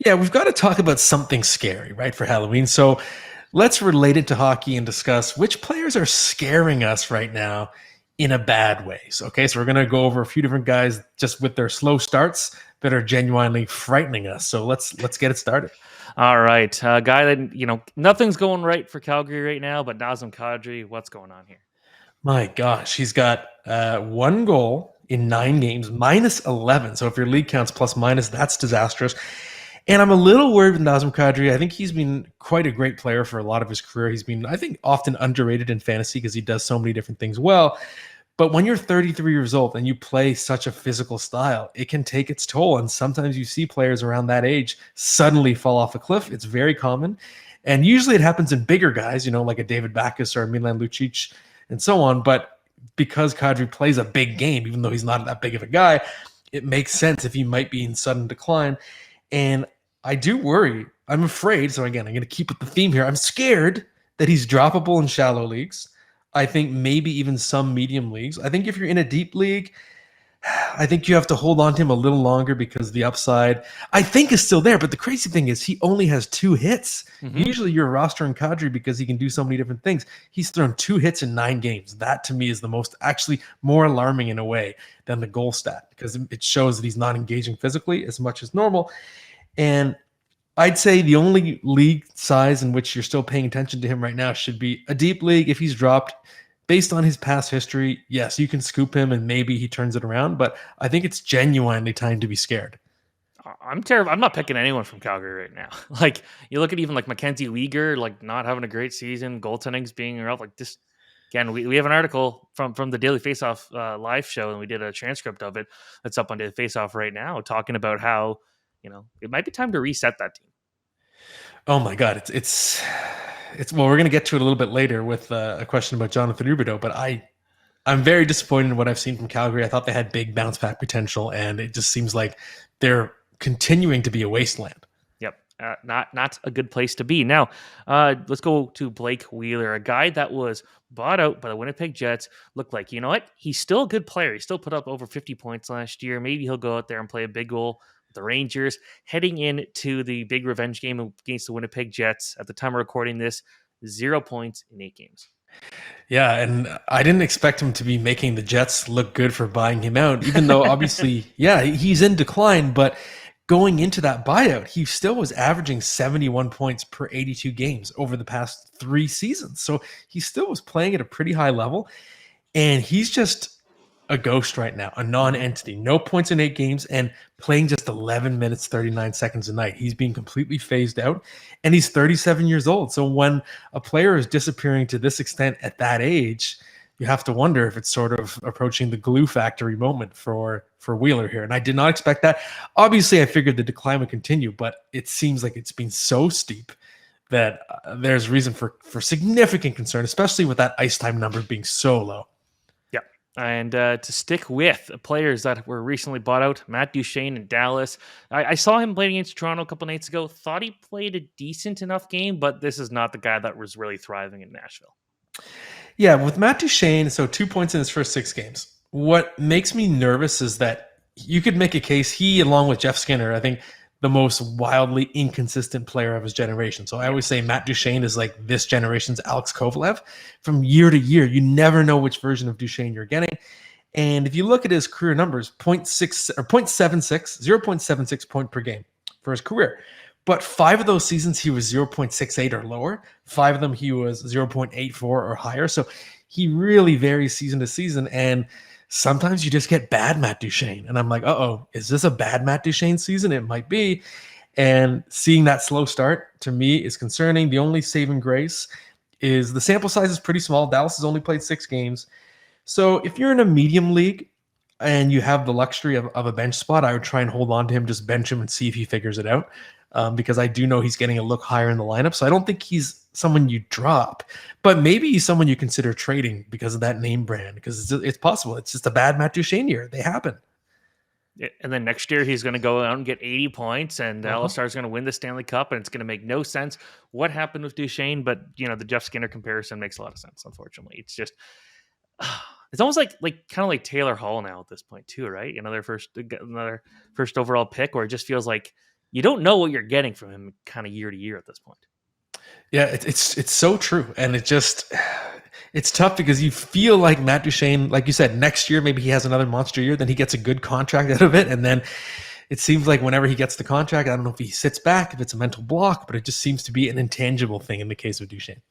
Yeah, we've got to talk about something scary, right, for Halloween. So let's relate it to hockey and discuss which players are scaring us right now in a bad way. Okay, so we're going to go over a few different guys just with their slow starts that are genuinely frightening us. So let's get it started. All right, guy that nothing's going right for Calgary right now, but Nazem Kadri, what's going on here? My gosh, he's got one goal in 9 games, minus 11. So if your league counts plus minus, that's disastrous. And I'm a little worried with Nazem Kadri. I think he's been quite a great player for a lot of his career. He's been, I think, often underrated in fantasy because he does so many different things well. But when you're 33 years old and you play such a physical style, it can take its toll. And sometimes you see players around that age suddenly fall off a cliff. It's very common. And usually it happens in bigger guys, like a David Backes or a Milan Lucic and so on. But because Kadri plays a big game, even though he's not that big of a guy, it makes sense if he might be in sudden decline. And I do worry. I'm afraid. So again, I'm going to keep with the theme here. I'm scared that he's droppable in shallow leagues. I think maybe even some medium leagues. I think if you're in a deep league, I think you have to hold on to him a little longer because the upside, I think, is still there. But the crazy thing is he only has 2 hits. Usually you're rostering Kadri because he can do so many different things. He's thrown 2 hits in 9 games. That to me is the most, actually more alarming in a way than the goal stat because it shows that he's not engaging physically as much as normal. And I'd say the only league size in which you're still paying attention to him right now should be a deep league. If he's dropped, based on his past history, yes, you can scoop him and maybe he turns it around, but I think it's genuinely time to be scared. I'm terrible. I'm not picking anyone from Calgary right now. Like you look at even like Mackenzie Weegar, like not having a great season, goaltending's being rough. Like this, again, we have an article from the Daily Faceoff live show, and we did a transcript of it that's up on Daily Faceoff right now, talking about how it might be time to reset that team. Oh my God, it's well, we're gonna get to it a little bit later with a question about Jonathan Huberdeau, but I'm very disappointed in what I've seen from Calgary. I thought they had big bounce back potential, and it just seems like they're continuing to be a wasteland. Yep, not a good place to be. Now, let's go to Blake Wheeler, a guy that was bought out by the Winnipeg Jets. Looked like, you know what? He's still a good player. He still put up over 50 points last year. Maybe he'll go out there and play a big goal with the Rangers. Heading into the big revenge game against the Winnipeg Jets. At the time of recording this, 0 points in 8 games. Yeah, and I didn't expect him to be making the Jets look good for buying him out, even though obviously, yeah, he's in decline, but going into that buyout, he still was averaging 71 points per 82 games over the past 3 seasons. So he still was playing at a pretty high level, and he's just a ghost right now, a non-entity. No points in 8 games and playing just 11 minutes, 39 seconds a night. He's being completely phased out, and he's 37 years old. So when a player is disappearing to this extent at that age, you have to wonder if it's sort of approaching the glue factory moment for Wheeler here. And I did not expect that. Obviously, I figured the decline would continue, but it seems like it's been so steep that there's reason for significant concern, especially with that ice time number being so low. Yeah. And to stick with players that were recently bought out, Matt Duchene in Dallas. I saw him playing against Toronto a couple nights ago. Thought he played a decent enough game, but this is not the guy that was really thriving in Nashville. Yeah, with Matt Duchene, so 2 points in his first 6 games. What makes me nervous is that you could make a case, he, along with Jeff Skinner, I think the most wildly inconsistent player of his generation. So I always say Matt Duchene is like this generation's Alex Kovalev. From year to year, you never know which version of Duchene you're getting. And if you look at his career numbers, 0.6 or 0.76 point per game for his career. But 5 of those seasons, he was 0.68 or lower. 5 of them, he was 0.84 or higher. So he really varies season to season. And sometimes you just get bad Matt Duchene. And I'm like, uh-oh, is this a bad Matt Duchene season? It might be. And seeing that slow start, to me, is concerning. The only saving grace is the sample size is pretty small. Dallas has only played 6 games. So if you're in a medium league and you have the luxury of a bench spot, I would try and hold on to him, just bench him and see if he figures it out. Because I do know he's getting a look higher in the lineup. So I don't think he's someone you drop, but maybe he's someone you consider trading because of that name brand, because it's possible. It's just a bad Matt Duchene year. They happen. And then next year he's going to go out and get 80 points, and Alistar is going to win the Stanley Cup, and it's going to make no sense what happened with Duchene. But the Jeff Skinner comparison makes a lot of sense. Unfortunately, it's just it's almost like kind of like Taylor Hall now at this point too, right? Another first overall pick, where it just feels like you don't know what you're getting from him kind of year to year at this point. Yeah, it's so true, and it's tough because you feel like Matt Duchene, like you said, next year maybe he has another monster year, then he gets a good contract out of it, and then it seems like whenever he gets the contract, I don't know if he sits back, if it's a mental block, but it just seems to be an intangible thing in the case of Duchene.